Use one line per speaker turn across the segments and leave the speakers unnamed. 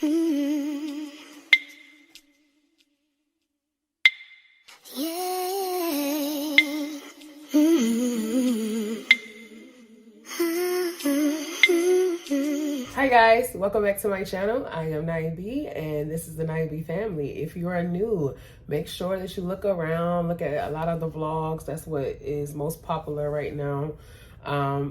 Mm. Yeah. Mm. Hi guys, welcome back to my channel. I am Nya Be, and this is the Nya Be Family. If you are new, make sure that you look around, look at a lot of the vlogs. That's what is most popular right now.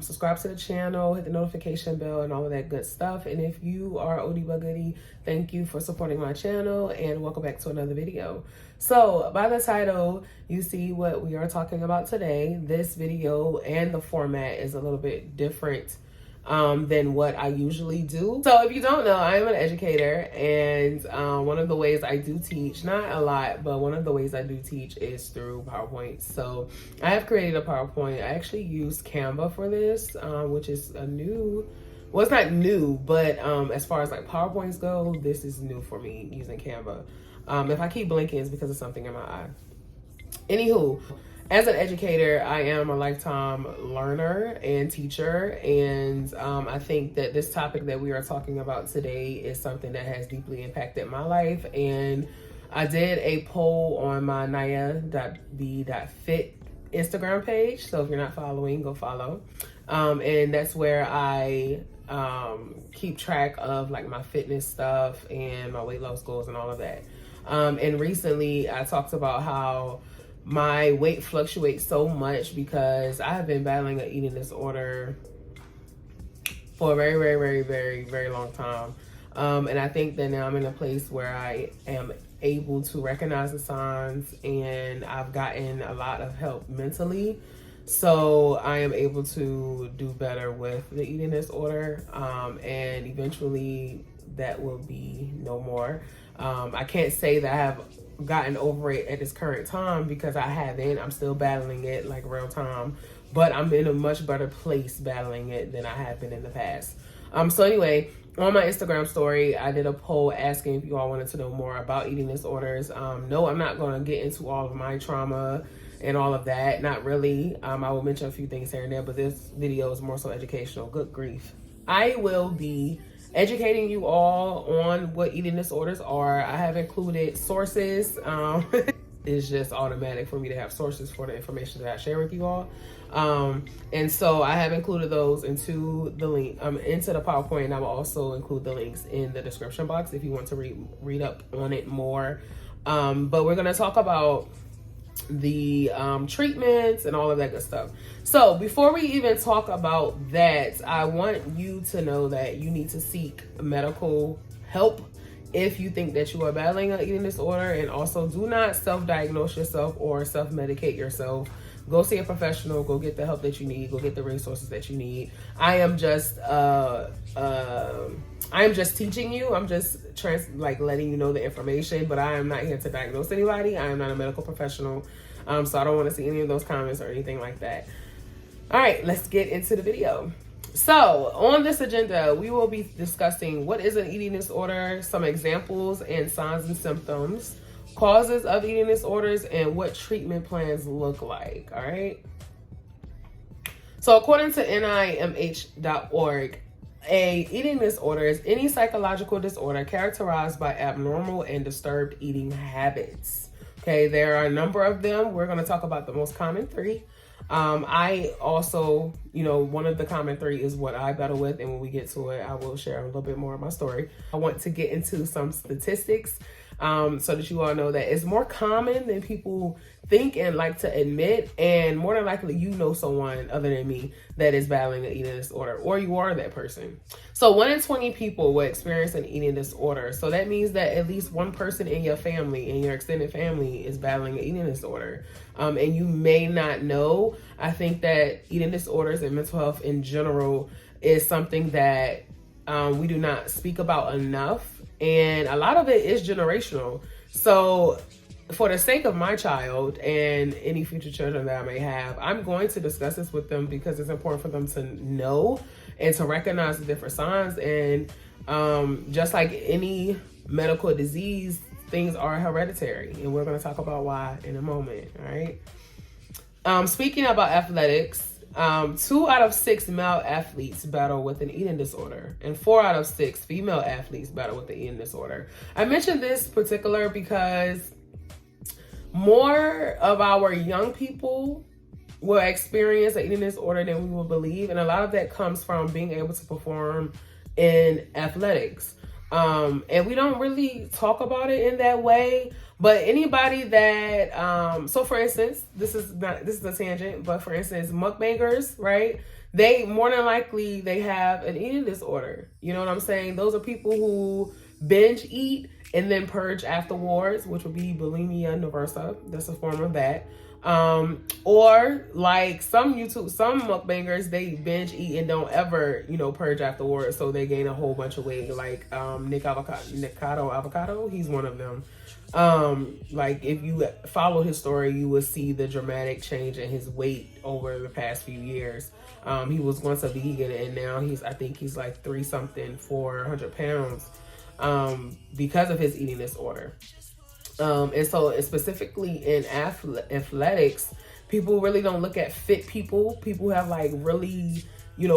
Subscribe to the channel, hit the notification bell and all of that good stuff. And if you are oldie but goodie, thank you for supporting my channel and welcome back to another video. So by the title, you see what we are talking about today. This video and the format is a little bit different than what I usually do. So if you don't know, I am an educator, and one of the ways I do teach, not a lot, but one of the ways I do teach is through PowerPoint. So I have created a PowerPoint. I actually use Canva for this, which is a new, well, it's not new, but as far as like PowerPoints go, this is new for me using Canva. If I keep blinking, it's because of something in my eye. Anywho, as an educator, I am a lifetime learner and teacher, and I think that this topic that we are talking about today is something that has deeply impacted my life. And I did a poll on my Nya.be.fit Instagram page, so if you're not following, go follow. And that's where I keep track of like my fitness stuff and my weight loss goals and all of that. And recently I talked about how my weight fluctuates so much because I have been battling an eating disorder for a very long time. And I think that now I'm in a place where I am able to recognize the signs, and I've gotten a lot of help mentally. So I am able to do better with the eating disorder, and eventually that will be no more. I can't say that I have gotten over it at this current time because I haven't. I'm still battling it like real time, but I'm in a much better place battling it than I have been in the past. So anyway, on my Instagram story, I did a poll asking if you all wanted to know more about eating disorders. No, I'm not going to get into all of my trauma and all of that. Not really. I will mention a few things here and there, but this video is more so educational. Good grief. I will be educating you all on what eating disorders are. I have included sources. It's just automatic for me to have sources for the information that I share with you all. And so I have included those into the link, into the PowerPoint, and I will also include the links in the description box if you want to read up on it more. But we're going to talk about the treatments and all of that good stuff. So before we even talk about that, I want you to know that you need to seek medical help if you think that you are battling an eating disorder, and also do not self-diagnose yourself or self-medicate yourself. Go see a professional, go get the help that you need, go get the resources that you need. I am just teaching you. I'm just letting you know the information, but I am not here to diagnose anybody. I am not a medical professional. So I don't want to see any of those comments or anything like that. All right, let's get into the video. So on this agenda, we will be discussing what is an eating disorder, some examples and signs and symptoms, causes of eating disorders, and what treatment plans look like. All right. So according to NIMH.org, a eating disorder is any psychological disorder characterized by abnormal and disturbed eating habits. Okay, there are a number of them. We're going to talk about the most common three. I also, one of the common three is what I battle with, and when we get to it, I will share a little bit more of my story. I want to get into some statistics so that you all know that it's more common than people think and like to admit, and more than likely you know someone other than me that is battling an eating disorder, or you are that person. So 1 in 20 people will experience an eating disorder. So that means that at least one person in your family, in your extended family, is battling an eating disorder. And you may not know. I think that eating disorders and mental health in general is something that we do not speak about enough. And a lot of it is generational. So for the sake of my child and any future children that I may have, I'm going to discuss this with them because it's important for them to know and to recognize the different signs. And just like any medical disease, things are hereditary. And we're going to talk about why in a moment. All right. Speaking about athletics, 2 out of 6 male athletes battle with an eating disorder, and 4 out of 6 female athletes battle with an eating disorder. I mentioned this particular because more of our young people will experience an eating disorder than we will believe, and a lot of that comes from being able to perform in athletics. And we don't really talk about it in that way. But anybody that, so for instance, this is a tangent, but for instance, mukbangers, right? They more than likely they have an eating disorder. You know what I'm saying? Those are people who binge eat and then purge afterwards, which would be bulimia nervosa. That's a form of that. Or like some mukbangers, they binge eat and don't ever, purge afterwards, so they gain a whole bunch of weight. Like Nikado Avocado, he's one of them. Like if you follow his story, you will see the dramatic change in his weight over the past few years. He was once a vegan, and now I think he's like 400 pounds, because of his eating disorder. And so specifically in athletics, people really don't look at fit people. People have like really,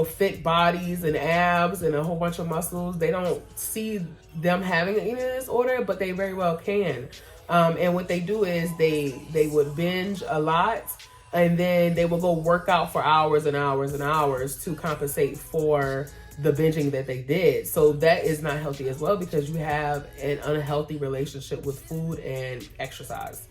fit bodies and abs and a whole bunch of muscles. They don't see them having an eating disorder, but they very well can. And what they do is they would binge a lot, and then they will go work out for hours and hours and hours to compensate for the binging that they did. So that is not healthy as well, because you have an unhealthy relationship with food and exercise.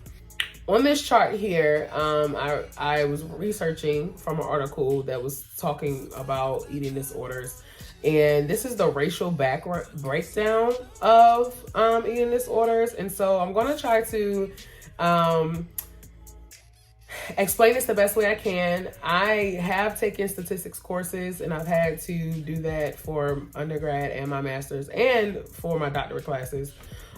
On this chart here, I was researching from an article that was talking about eating disorders, and this is the racial breakdown of eating disorders. And so I'm going to try to explain this the best way I can. I have taken statistics courses, and I've had to do that for undergrad and my master's and for my doctorate classes.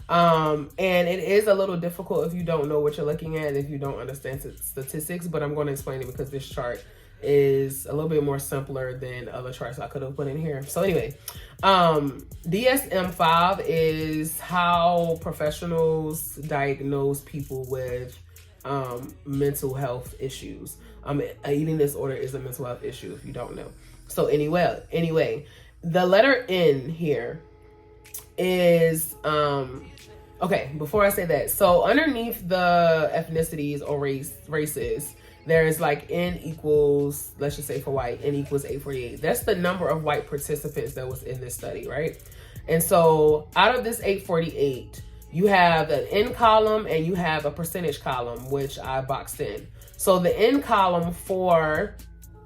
And it is a little difficult if you don't know what you're looking at, if you don't understand statistics, but I'm going to explain it because this chart is a little bit more simpler than other charts I could have put in here. So anyway, DSM-5 is how professionals diagnose people with mental health issues. An eating disorder is a mental health issue if you don't know. So anyway, the letter N here is okay, before I say that, so underneath the ethnicities or races, there's like N equals, let's just say for white, N equals 848. That's the number of white participants that was in this study, right? And so out of this 848, you have an N column and you have a percentage column, which I boxed in. So the N column for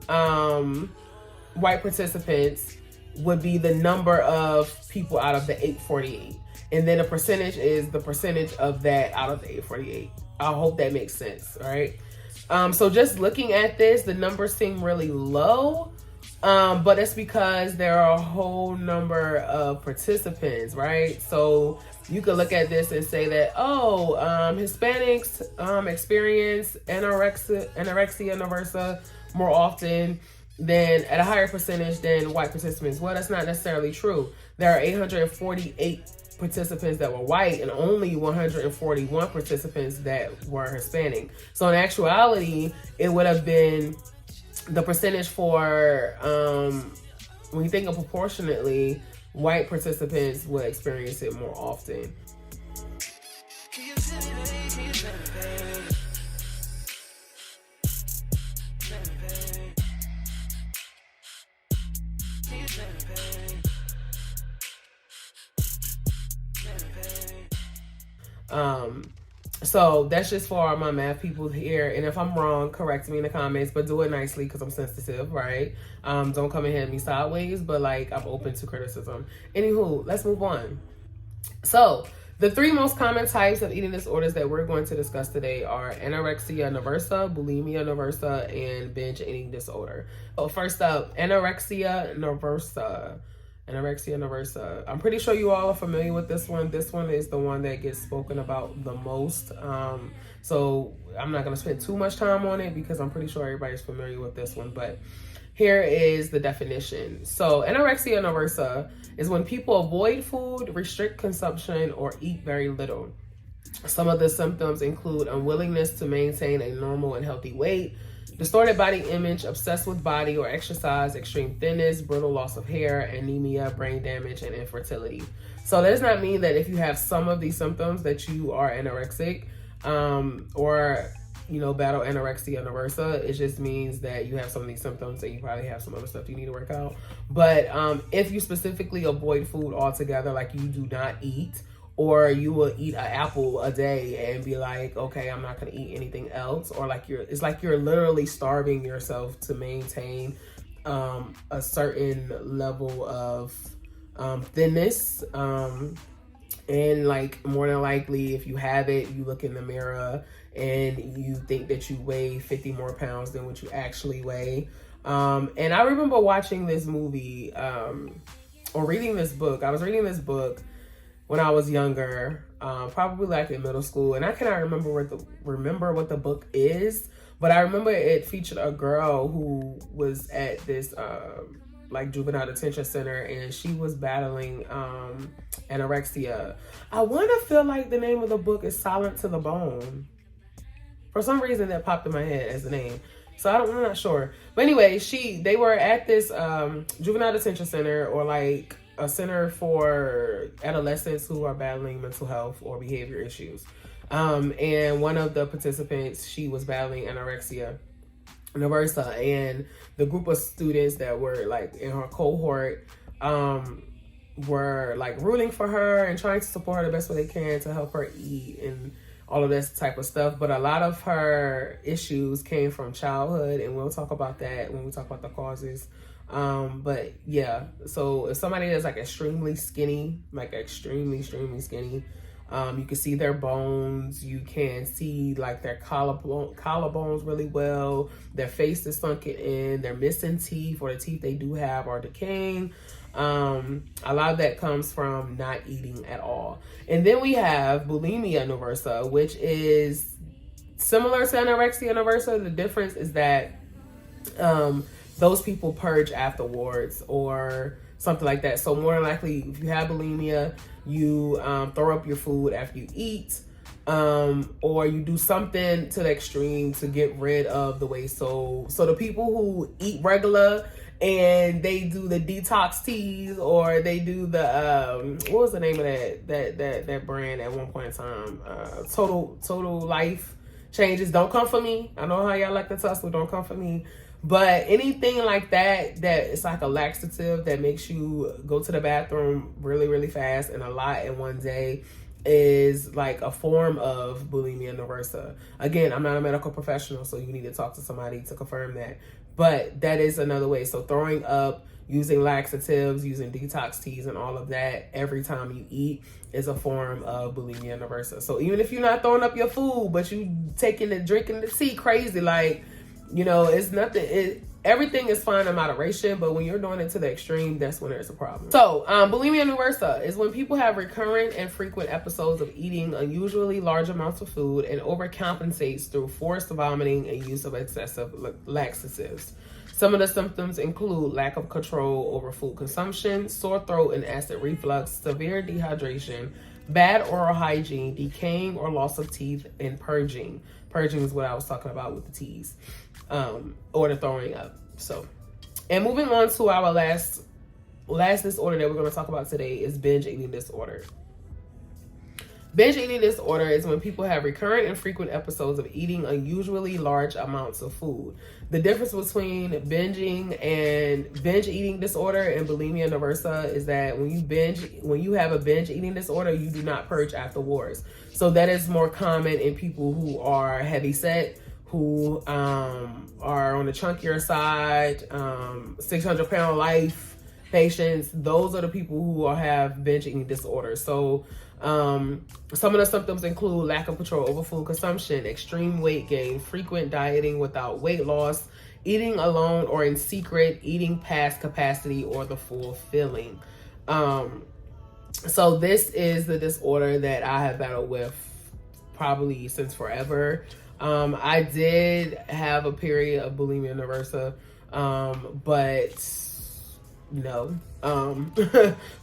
white participants would be the number of people out of the 848. And then a percentage is the percentage of that out of the 848. I hope that makes sense, all right? So just looking at this, the numbers seem really low, but it's because there are a whole number of participants, right? So you could look at this and say that, Hispanics experience anorexia nervosa more often than at a higher percentage than white participants. Well, that's not necessarily true. There are 848 participants that were white and only 141 participants that were Hispanic. So in actuality, it would have been the percentage for, when you think of proportionately, white participants would experience it more often. So that's just for all my math people here. And if I'm wrong, correct me in the comments, but do it nicely because I'm sensitive, right? Don't come and hit me sideways, but like I'm open to criticism. Anywho, let's move on. So the 3 most common types of eating disorders that we're going to discuss today are anorexia nervosa, bulimia nervosa, and binge eating disorder. So first up, anorexia nervosa. I'm pretty sure you all are familiar with this one. This one is the one that gets spoken about the most. So I'm not going to spend too much time on it because I'm pretty sure everybody's familiar with this one. But here is the definition. So anorexia nervosa is when people avoid food, restrict consumption, or eat very little. Some of the symptoms include unwillingness to maintain a normal and healthy weight, distorted body image, obsessed with body or exercise, extreme thinness, brittle loss of hair, anemia, brain damage, and infertility. So that does not mean that if you have some of these symptoms that you are anorexic, or battle anorexia nervosa. It just means that you have some of these symptoms and you probably have some other stuff you need to work out. But if you specifically avoid food altogether, like you do not eat, or you will eat an apple a day and be like, okay, I'm not going to eat anything else, or it's like you're literally starving yourself to maintain a certain level of thinness, and like more than likely, if you have it, you look in the mirror and you think that you weigh 50 more pounds than what you actually weigh. And I remember watching this movie, or reading this book. I was reading this book when I was younger, probably like in middle school, and I cannot remember what the book is, but I remember it featured a girl who was at this like juvenile detention center, and she was battling anorexia. I want to feel like the name of the book is Silent to the Bone. For some reason that popped in my head as the name. So I'm not sure. But anyway, they were at this juvenile detention center, or like a center for adolescents who are battling mental health or behavior issues. And one of the participants, she was battling anorexia nervosa, and the group of students that were like in her cohort were like rooting for her and trying to support her the best way they can to help her eat and all of this type of stuff. But a lot of her issues came from childhood, and we'll talk about that when we talk about the causes. But yeah, so if somebody is like extremely skinny, like extremely skinny, you can see their bones, you can see like their collarbones really well, their face is sunken in, they're missing teeth, or the teeth they do have are decaying. A lot of that comes from not eating at all. And then we have bulimia nervosa, which is similar to anorexia nervosa. The difference is that those people purge afterwards or something like that. So more than likely, if you have bulimia, you throw up your food after you eat, or you do something to the extreme to get rid of the waste. So the people who eat regular and they do the detox teas, or they do the what was the name of that brand at one point in time? Total Life Changes. Don't come for me. I know how y'all like to tussle. Don't come for me. But anything like that it's like a laxative that makes you go to the bathroom really, really fast and a lot in one day is like a form of bulimia nervosa. Again, I'm not a medical professional, so you need to talk to somebody to confirm that. But that is another way. So throwing up, using laxatives, using detox teas and all of that every time you eat is a form of bulimia nervosa. So even if you're not throwing up your food, but you drinking the tea crazy, like, it's nothing. Everything is fine in moderation, but when you're doing it to the extreme, that's when there's a problem. So, bulimia nervosa is when people have recurrent and frequent episodes of eating unusually large amounts of food and overcompensates through forced vomiting and use of excessive laxatives. Some of the symptoms include lack of control over food consumption, sore throat and acid reflux, severe dehydration, bad oral hygiene, decaying or loss of teeth, and purging. Purging is what I was talking about with the teas, or the throwing up. So, and moving on to our last disorder that we're going to talk about today is binge eating disorder. Binge eating disorder is when people have recurrent and frequent episodes of eating unusually large amounts of food. The difference between binge eating disorder and bulimia nervosa is that when you have a binge eating disorder, you do not purge afterwards. So that is more common in people who are heavy set, who are on the chunkier side, 600-pound life patients. Those are the people who have binge eating disorders. So some of the symptoms include lack of control over food consumption, extreme weight gain, frequent dieting without weight loss, eating alone or in secret, eating past capacity or the full filling. So this is the disorder that I have battled with probably since forever. I did have a period of bulimia nervosa, but no.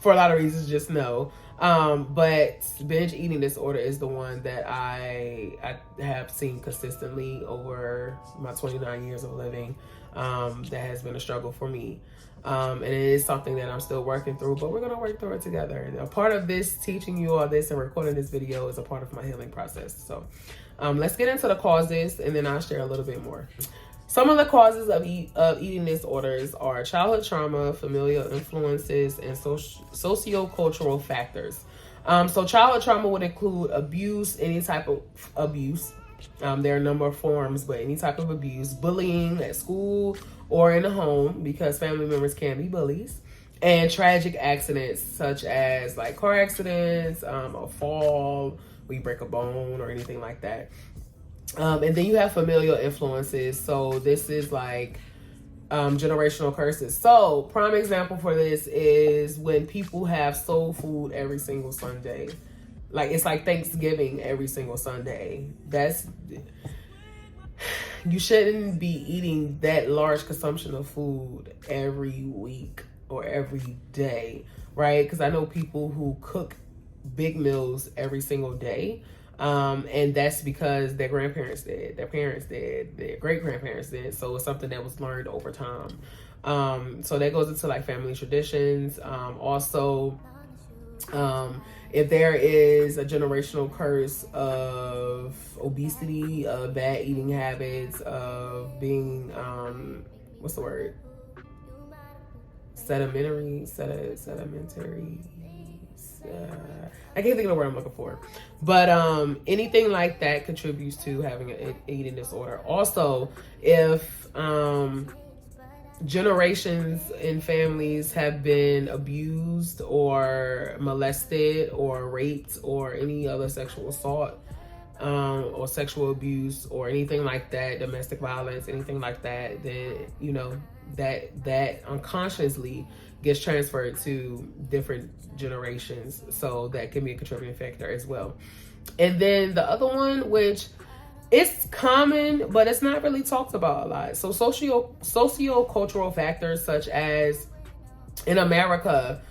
For a lot of reasons, just no. But binge eating disorder is the one that I have seen consistently over my 29 years of living. That has been a struggle for me. And it is something that I'm still working through, but we're going to work through it together. And a part of this, teaching you all this and recording this video, is a part of my healing process. So let's get into the causes, and then I'll share a little bit more. Some of the causes of eating disorders are childhood trauma, familial influences, and socio-cultural factors. So childhood trauma would include abuse, any type of abuse. There are a number of forms, but any type of abuse, bullying at school or in the home, because family members can be bullies, and tragic accidents such as like car accidents, a fall, we break a bone or anything like that. And then you have familial influences. So this is like generational curses. So prime example for this is when people have soul food every single Sunday. Like it's like Thanksgiving every single Sunday. You shouldn't be eating that large consumption of food every week or every day, right? Because I know people who cook big meals every single day. And that's because their grandparents did, their parents did, their great-grandparents did. So it's something that was learned over time. So that goes into like family traditions. Also, if there is a generational curse of obesity, of bad eating habits, of being, what's the word? Sedimentary. I can't think of the word I'm looking for, but anything like that contributes to having an eating disorder. Also, if generations in families have been abused or molested or raped or any other sexual assault or sexual abuse or anything like that, domestic violence, anything like that, then that unconsciously gets transferred to different generations. So that can be a contributing factor as well. And then the other one, which it's common, but it's not really talked about a lot. So socio-cultural factors, such as in America,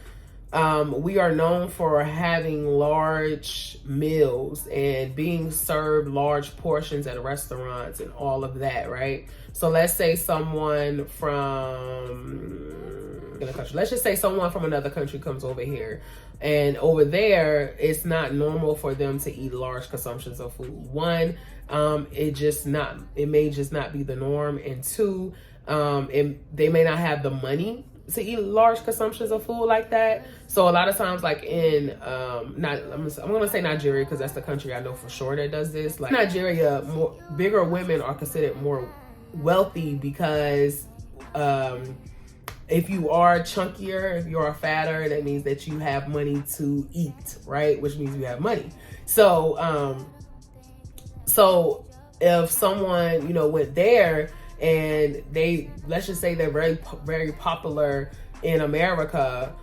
we are known for having large meals and being served large portions at restaurants and all of that, right? So let's say someone from let's just say someone from another country comes over here, and over there it's not normal for them to eat large consumptions of food. One, it may just not be the norm, and two, they may not have the money to eat large consumptions of food like that. So a lot of times, like in I'm gonna say Nigeria, because that's the country I know for sure that does this. Like Nigeria, bigger women are considered more wealthy because if you are chunkier, if you are fatter, that means that you have money to eat, right? Which means you have money. So so if someone went there and let's just say they're very, very popular in America,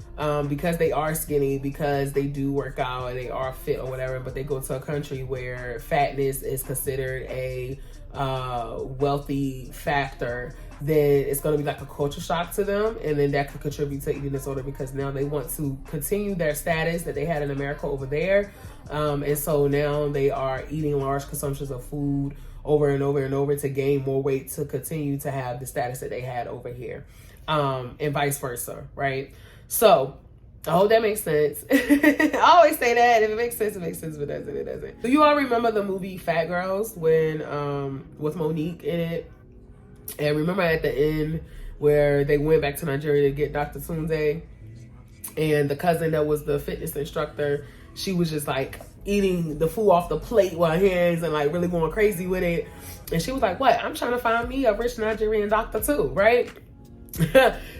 because they are skinny, because they do work out and they are fit or whatever, but they go to a country where fatness is considered a wealthy factor, then it's going to be like a culture shock to them, and then that could contribute to eating disorder, because now they want to continue their status that they had in America over there, and so now they are eating large consumptions of food over and over and over to gain more weight, to continue to have the status that they had over here, and vice versa, right? So I hope that makes sense. I always say that if it makes sense, it makes sense, but it doesn't. Do you all remember the movie Fat Girls when with Monique in it? And remember at the end where they went back to Nigeria to get Dr. Tunde, and the cousin that was the fitness instructor, she was just like eating the food off the plate with her hands and like really going crazy with it. And she was like, what? I'm trying to find me a rich Nigerian doctor too, right?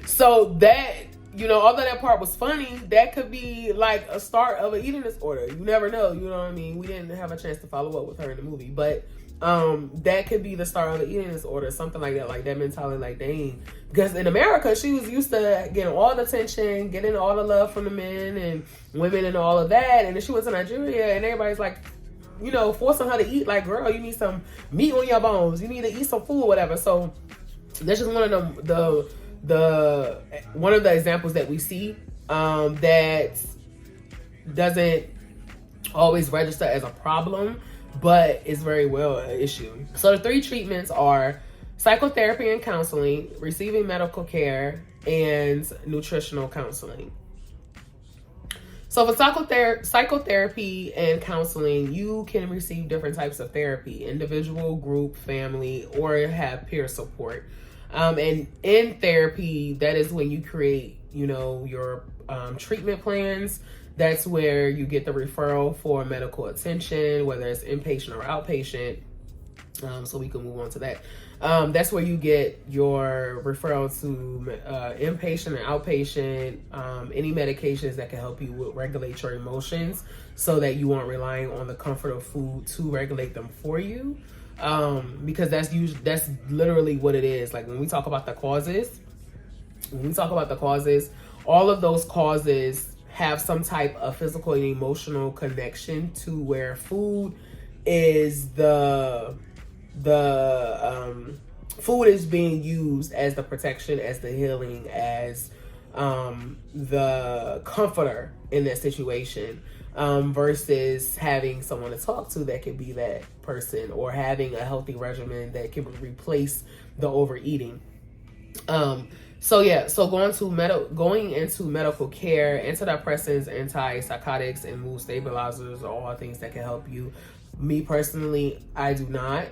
So that, although that part was funny, that could be like a start of an eating disorder. You never know, you know what I mean? We didn't have a chance to follow up with her in the movie, but that could be the start of an eating disorder, something like that mentality, like, dang. Because in America, she was used to getting all the attention, getting all the love from the men and women and all of that. And then she went to Nigeria and everybody's like, forcing her to eat. Like, girl, you need some meat on your bones. You need to eat some food, whatever. So that's just one of one of the examples that we see that doesn't always register as a problem, but is very well an issue. So the 3 treatments are psychotherapy and counseling, receiving medical care, and nutritional counseling. So for psychotherapy and counseling, you can receive different types of therapy: individual, group, family, or have peer support. And in therapy, that is when you create, your treatment plans. That's where you get the referral for medical attention, whether it's inpatient or outpatient. So we can move on to that. That's where you get your referral to inpatient and outpatient, any medications that can help you with regulate your emotions so that you aren't relying on the comfort of food to regulate them for you. Because that's literally what it is. Like when we talk about the causes, all of those causes have some type of physical and emotional connection to where food is food is being used as the protection, as the healing, as the comforter in that situation, versus having someone to talk to that could be that person, or having a healthy regimen that can replace the overeating. So going into medical care, antidepressants, antipsychotics, and mood stabilizers are all things that can help you. Me personally, I do not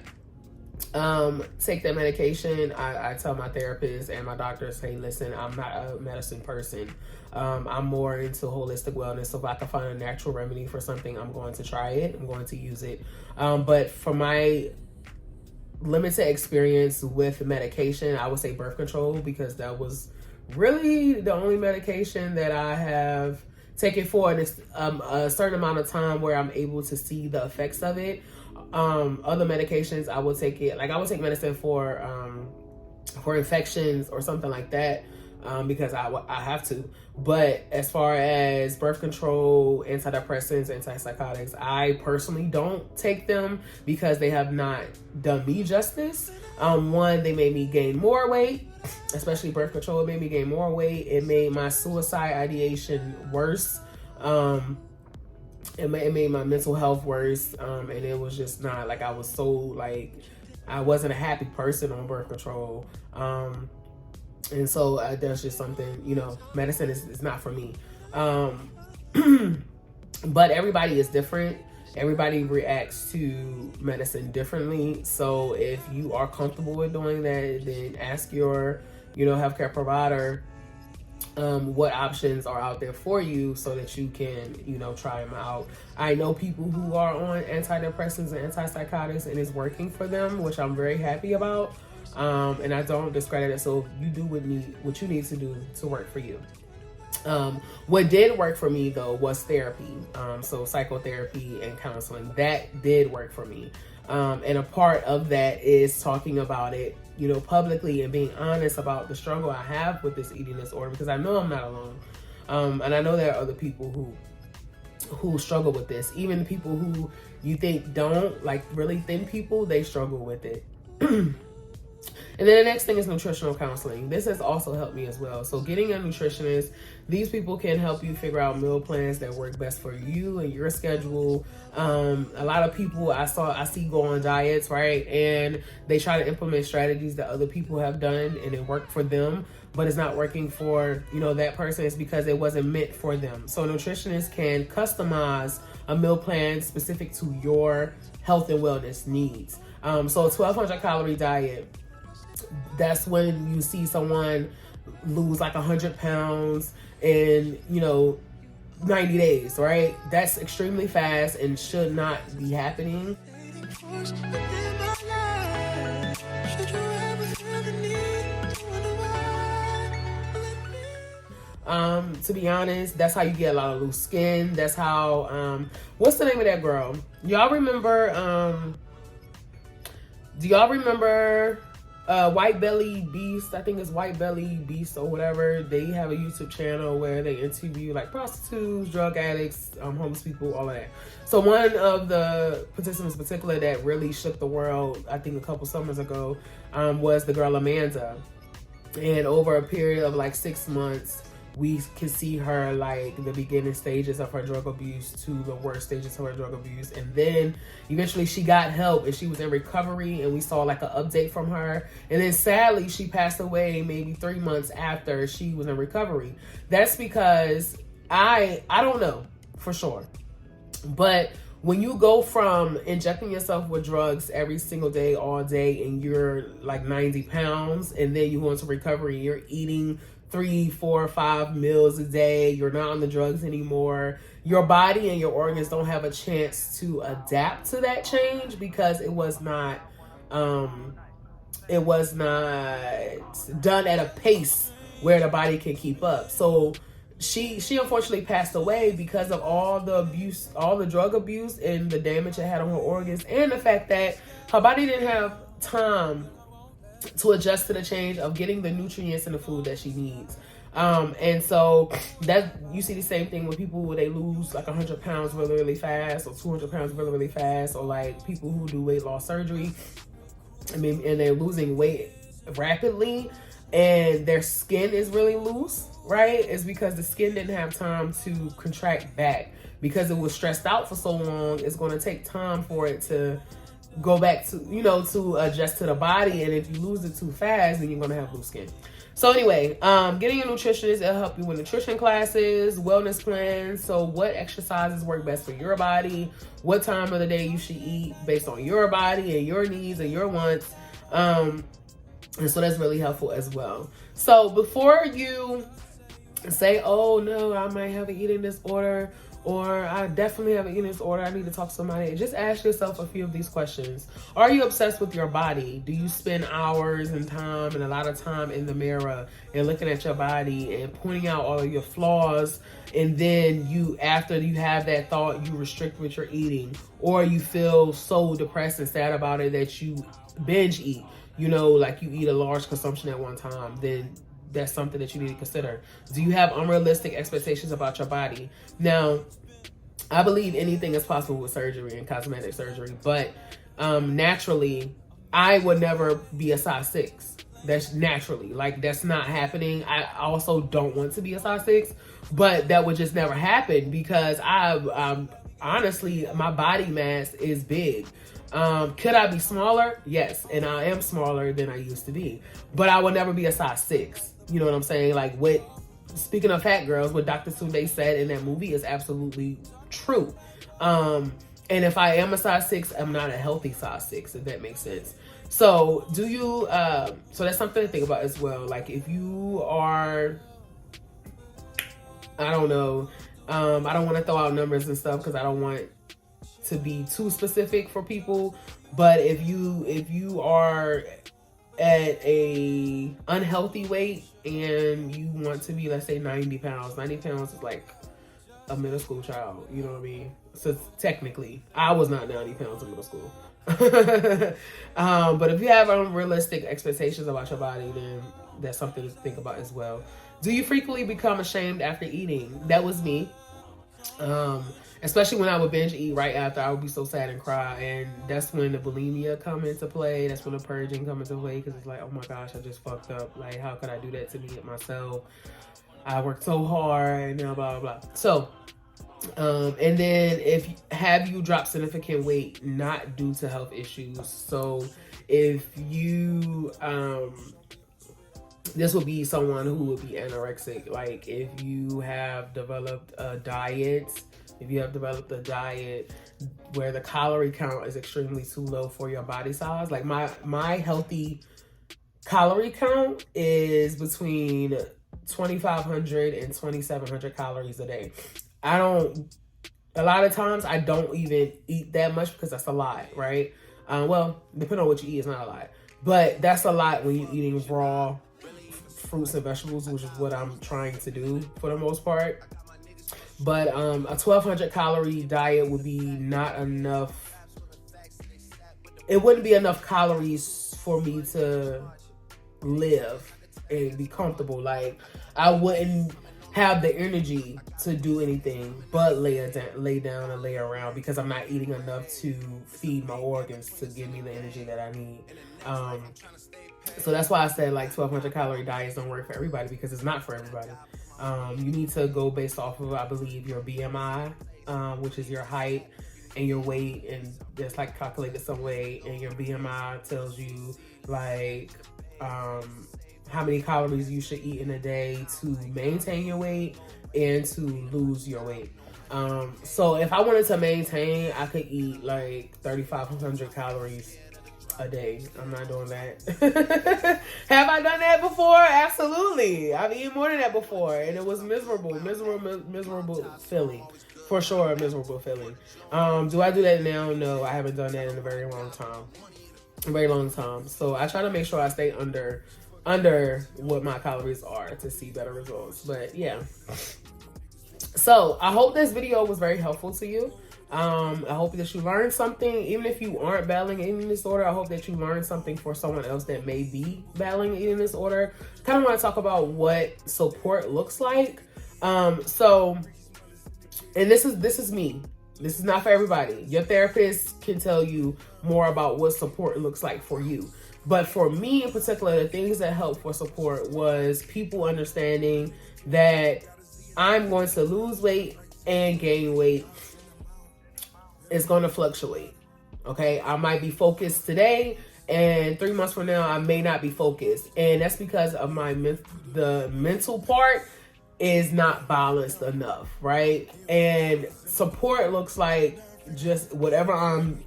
take that medication. I tell my therapist and my doctors, hey, listen, I'm not a medicine person. I'm more into holistic wellness. So if I can find a natural remedy for something, I'm going to try it. I'm going to use it. But for my limited experience with medication, I would say birth control, because that was really the only medication that I have taken for a certain amount of time where I'm able to see the effects of it. Other medications, I would take it, like I would take medicine for infections or something like that, because I have to. But as far as birth control, antidepressants, antipsychotics, I personally don't take them because they have not done me justice. One, they made me gain more weight, especially birth control. It made me gain more weight. It made my suicide ideation worse. It made my mental health worse. And it was just not like, I was so like, I wasn't a happy person on birth control. And so there's just something, medicine is not for me. But everybody is different. Everybody reacts to medicine differently. So if you are comfortable with doing that, then ask your, healthcare provider what options are out there for you so that you can, try them out. I know people who are on antidepressants and antipsychotics and it's working for them, which I'm very happy about. And I don't discredit it. So you do what you need to do to work for you. What did work for me though was therapy. So psychotherapy and counseling, that did work for me. And a part of that is talking about it, publicly, and being honest about the struggle I have with this eating disorder, because I know I'm not alone. And I know there are other people who struggle with this. Even people who you think don't, like really thin people, they struggle with it. And then the next thing is nutritional counseling. This has also helped me as well. So getting a nutritionist, these people can help you figure out meal plans that work best for you and your schedule. A lot of people I see go on diets, right? And they try to implement strategies that other people have done and it worked for them, but it's not working for, that person. It's because it wasn't meant for them. So a nutritionist can customize a meal plan specific to your health and wellness needs. So a 1,200 calorie diet, that's when you see someone lose like 100 pounds in, 90 days, right? That's extremely fast and should not be happening. To be honest, that's how you get a lot of loose skin. That's how, what's the name of that girl? Y'all remember, do y'all remember White Belly Beast? I think it's White Belly Beast or whatever. They have a YouTube channel where they interview like prostitutes, drug addicts, homeless people, all of that. So one of the participants in particular that really shook the world, I think a couple summers ago, was the girl Amanda. And over a period of like 6 months, we can see her like the beginning stages of her drug abuse to the worst stages of her drug abuse. And then eventually she got help and she was in recovery, and we saw like an update from her. And then sadly she passed away maybe 3 months after she was in recovery. That's because I don't know for sure, but when you go from injecting yourself with drugs every single day, all day, and you're like 90 pounds, and then you go into recovery and you're eating 3, 4, 5 meals a day, you're not on the drugs anymore, your body and your organs don't have a chance to adapt to that change because it was not done at a pace where the body can keep up. So she unfortunately passed away because of all the abuse, all the drug abuse, and the damage it had on her organs, and the fact that her body didn't have time to adjust to the change of getting the nutrients in the food that she needs. And so that you see the same thing with people where they lose like 100 pounds really, really fast, or 200 pounds really, really fast, or like people who do weight loss surgery. I mean, and they're losing weight rapidly, and their skin is really loose, right? It's because the skin didn't have time to contract back because it was stressed out for so long. It's going to take time for it to go back to, to adjust to the body. And if you lose it too fast, then you're going to have loose skin. So anyway, getting a nutritionist, it'll help you with nutrition classes, wellness plans. So what exercises work best for your body, what time of the day you should eat based on your body and your needs and your wants. And so that's really helpful as well. So before you say, oh no, I might have an eating disorder, or I definitely have an eating disorder, I need to talk to somebody, just ask yourself a few of these questions. Are you obsessed with your body? Do you spend hours and time and a lot of time in the mirror and looking at your body and pointing out all of your flaws, and then after you have that thought, you restrict what you're eating, or you feel so depressed and sad about it that you binge eat, like you eat a large consumption at one time? Then that's something that you need to consider. Do you have unrealistic expectations about your body? Now, I believe anything is possible with surgery and cosmetic surgery, but naturally, I would never be a size 6. That's naturally, that's not happening. I also don't want to be a size 6, but that would just never happen because honestly, my body mass is big. Could I be smaller? Yes, and I am smaller than I used to be, but I will never be a size 6. You know what I'm saying? Speaking of fat girls, what Dr. Sunday said in that movie is absolutely true. And if I am a size 6, I'm not a healthy size 6, if that makes sense. So so that's something to think about as well. Like if you are, I don't know, I don't want to throw out numbers and stuff because I don't want to be too specific for people. But if you are at a unhealthy weight and you want to be, let's say 90 pounds is like a middle school child, you know what I mean? So technically, I was not 90 pounds in middle school. But if you have unrealistic expectations about your body, then that's something to think about as well. Do you frequently become ashamed after eating? That was me. Especially when I would binge eat right after, I would be so sad and cry. And that's when the bulimia come into play. That's when the purging come into play, because it's like, oh my gosh, I just fucked up. Like, how could I do that to me, myself? I worked so hard and blah, blah, blah. So, and then have you dropped significant weight not due to health issues? So if you, this would be someone who would be anorexic. Like if you have developed a diet, where the calorie count is extremely too low for your body size. Like my healthy calorie count is between 2,500 and 2,700 calories a day. A lot of times I don't even eat that much because that's a lot, right? Well, depending on what you eat, it's not a lot. But that's a lot when you're eating raw fruits and vegetables, which is what I'm trying to do for the most part. But a 1,200 calorie diet would be not enough. It wouldn't be enough calories for me to live and be comfortable. Like I wouldn't have the energy to do anything but lay down and lay around, because I'm not eating enough to feed my organs to give me the energy that I need. So that's why I said like 1,200 calorie diets don't work for everybody, because it's not for everybody. You need to go based off of, I believe, your BMI, which is your height and your weight, and just like calculated some way. And your BMI tells you like how many calories you should eat in a day to maintain your weight and to lose your weight. So if I wanted to maintain, I could eat like 3,500 calories a day. I'm not doing that. Have I done that before? Absolutely. I've eaten more than that before, and it was miserable feeling. For sure, a miserable feeling. Do I do that now? No, I haven't done that in a very long time. So I try to make sure I stay under what my calories are to see better results. But yeah. So I hope this video was very helpful to you. I hope that you learned something. Even if you aren't battling eating disorder, I hope that you learned something for someone else that may be battling eating disorder. Kind of want to talk about what support looks like. And this is me. This is not for everybody. Your therapist can tell you more about what support looks like for you. But for me in particular, the things that helped for support was people understanding that I'm going to lose weight and gain weight. It's going to fluctuate. Okay, I might be focused today, and 3 months from now I may not be focused, and that's because of the mental part is not balanced enough, right? And support looks like just whatever I'm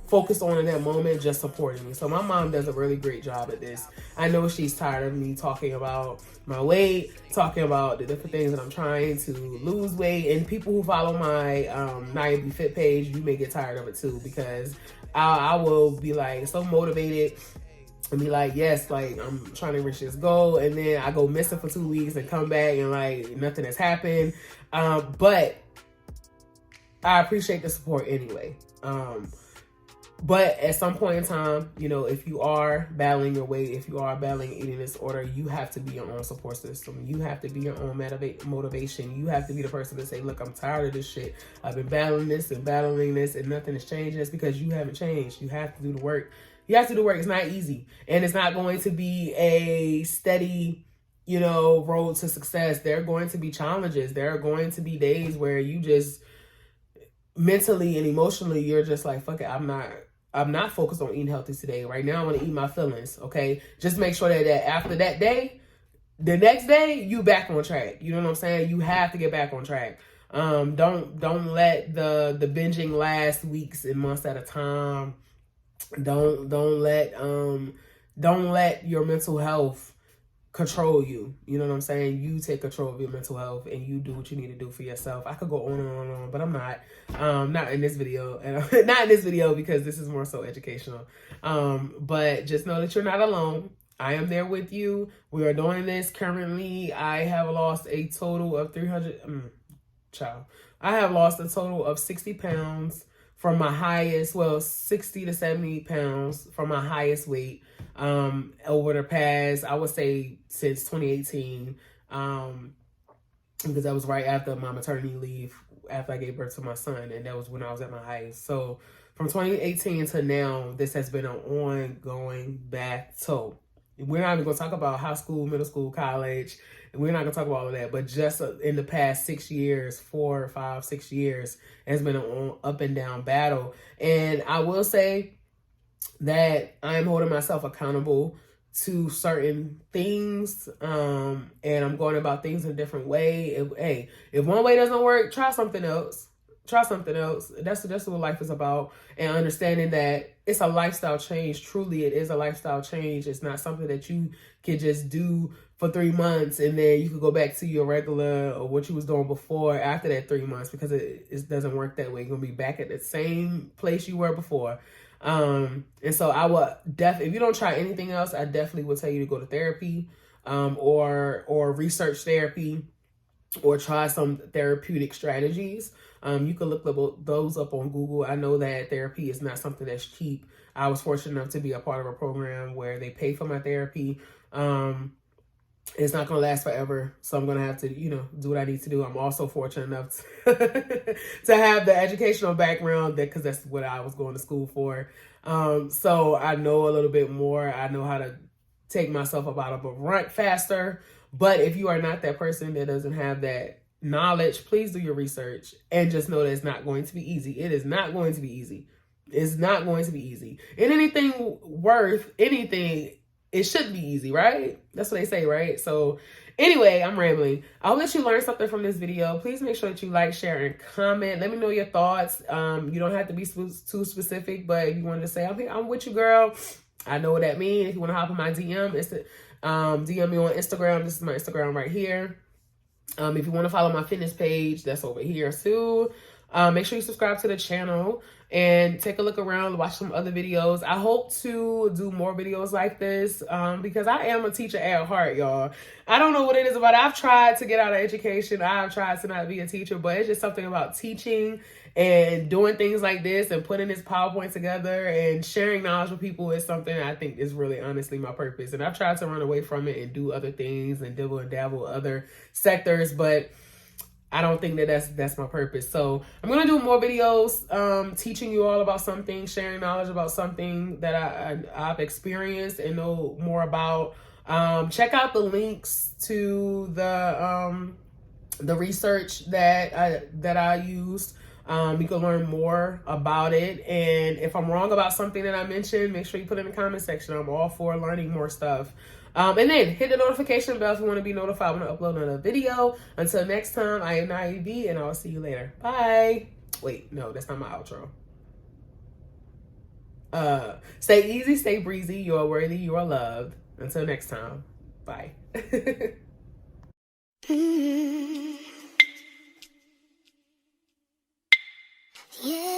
focused on in that moment, just supporting me. So my mom does a really great job at this. I know she's tired of me talking about my weight, talking about the different things that I'm trying to lose weight. And people who follow my Nya Be Fit page, you may get tired of it too, because I will be like so motivated and be like, yes, like I'm trying to reach this goal, and then I go missing for 2 weeks and come back and like nothing has happened. But I appreciate the support anyway. But at some point in time, you know, if you are battling your weight, if you are battling eating disorder, you have to be your own support system. You have to be your own motivation. You have to be the person to say, look, I'm tired of this shit. I've been battling this and nothing is changing. It's because you haven't changed. You have to do the work. You have to do the work. It's not easy. And it's not going to be a steady, you know, road to success. There are going to be challenges. There are going to be days where you just mentally and emotionally, you're just like, fuck it, I'm not focused on eating healthy today. Right now, I want to eat my feelings, okay? Just make sure that after that day, the next day, you back on track. You know what I'm saying? You have to get back on track. Don't let the binging last weeks and months at a time. Don't let your mental health control you. You know what I'm saying? You take control of your mental health and you do what you need to do for yourself. I could go on and on and on, but I'm not in this video, and not in this video because this is more so educational. But just know that you're not alone. I am there with you. We are doing this currently. I have lost a total of 60 pounds from my highest, 60 to 70 pounds from my highest weight over the past, I would say, since 2018, because that was right after my maternity leave, after I gave birth to my son, and that was when I was at my highest. So from 2018 to now, this has been an ongoing battle. We're not even going to talk about high school, middle school, college, and we're not going to talk about all of that, but just in the past 6 years, 4, 5, 6 years, it's been an up and down battle. And I will say that I'm holding myself accountable to certain things, and I'm going about things in a different way. If one way doesn't work, try something else. That's what life is about. And understanding that it's a lifestyle change. Truly, it is a lifestyle change. It's not something that you can just do for 3 months and then you could go back to your regular or what you was doing before after that 3 months, because it doesn't work that way. You're gonna be back at the same place you were before. And so I would if you don't try anything else, I definitely would tell you to go to therapy, or research therapy, or try some therapeutic strategies. You can look those up on Google. I know that therapy is not something that's cheap. I was fortunate enough to be a part of a program where they pay for my therapy. It's not going to last forever, so I'm going to have to, do what I need to do. I'm also fortunate enough to have the educational background because that's what I was going to school for. So I know a little bit more. I know how to take myself up out of a rut faster. But if you are not that person that doesn't have that knowledge, please do your research and just know that it's not going to be easy. It is not going to be easy. It's not going to be easy. And anything worth anything, it should be easy, right? That's what they say, right? So anyway, I'm rambling. I'll let you learn something from this video. Please make sure that you like, share, and comment. Let me know your thoughts. You don't have to be too specific, but if you wanted to say, I'm with you, girl, I know what that means. If you want to hop on my DM, it's DM me on Instagram. This is my Instagram right here. If you want to follow my fitness page, that's over here too. Make sure you subscribe to the channel and take a look around, watch some other videos. I hope to do more videos like this because I am a teacher at heart, y'all. I don't know what it is about it. I've tried to get out of education. I've tried to not be a teacher, but it's just something about teaching and doing things like this and putting this PowerPoint together and sharing knowledge with people is something I think is really honestly my purpose. And I've tried to run away from it and do other things and dibble and dabble with other sectors, but I don't think that that's my purpose. So I'm going to do more videos teaching you all about something, sharing knowledge about something that I've experienced and know more about. Check out the links to the research that I used. You can learn more about it. And if I'm wrong about something that I mentioned, make sure you put it in the comment section. I'm all for learning more stuff. And then hit the notification bell if you want to be notified when I upload another video. Until next time, I am Nya Be, and I'll see you later. Bye. Wait, no, that's not my outro. Stay easy, stay breezy. You are worthy, you are loved. Until next time, bye.
Yeah.